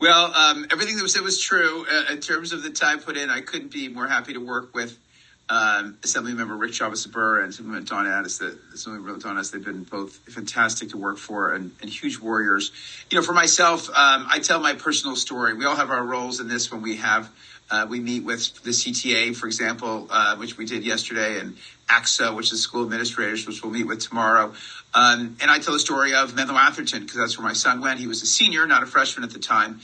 Well, everything that was said was true. In terms of the time put in, I couldn't be more happy to work with Assemblymember Rick Chavez-Burr and Assemblymember Dawn Addis. They've been both fantastic to work for and huge warriors. For myself, I tell my personal story. We all have our roles in this when we meet with the CTA, for example, which we did yesterday, and AXA, which is school administrators, which we'll meet with tomorrow. And I tell the story of Menlo Atherton, because that's where my son went. He was a senior, not a freshman at the time.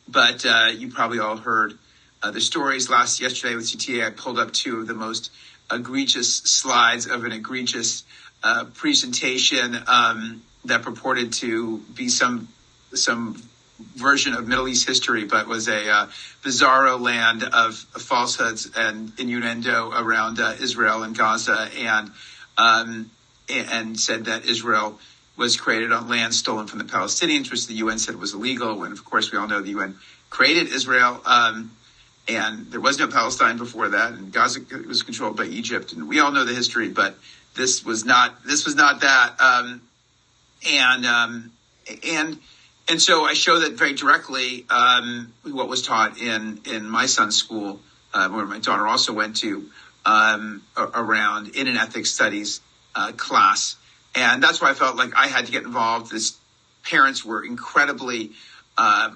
But you probably all heard the stories. Yesterday with CTA, I pulled up two of the most egregious slides of an egregious presentation that purported to be some version of Middle East history, but was a bizarro land of falsehoods and innuendo around Israel and Gaza, and said that Israel was created on land stolen from the Palestinians, which the UN said was illegal, when, of course, we all know the UN created Israel, and there was no Palestine before that, and Gaza was controlled by Egypt, and we all know the history, but this was not that. And so I show that very directly, what was taught in my son's school, where my daughter also went to, around in an ethics studies class. And that's why I felt like I had to get involved. Parents were incredibly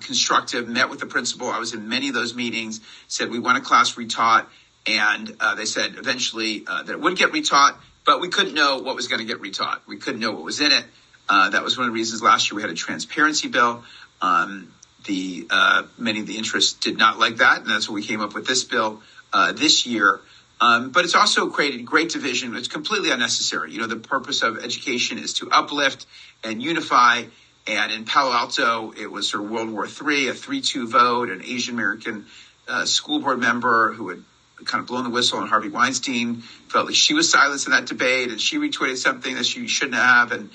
constructive, met with the principal. I was in many of those meetings, said we want a class retaught. And they said eventually that it would get retaught, but we couldn't know what was going to get retaught. We couldn't know what was in it. That was one of the reasons last year we had a transparency bill. Many of the interests did not like that, and that's why we came up with this bill this year. But it's also created great division. It's completely unnecessary. The purpose of education is to uplift and unify. And in Palo Alto, it was sort of World War III, a 3-2 vote. An Asian American school board member who had kind of blown the whistle on Harvey Weinstein felt like she was silenced in that debate, and she retweeted something that she shouldn't have. And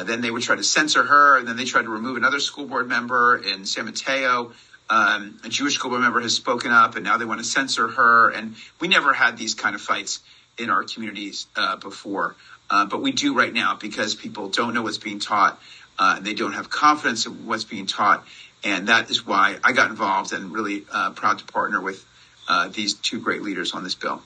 then they would try to censor her, and then they tried to remove another school board member in San Mateo. A Jewish school board member has spoken up, and now they want to censor her. And we never had these kind of fights in our communities before. But we do right now, because people don't know what's being taught. They don't have confidence in what's being taught. And that is why I got involved and really proud to partner with these two great leaders on this bill.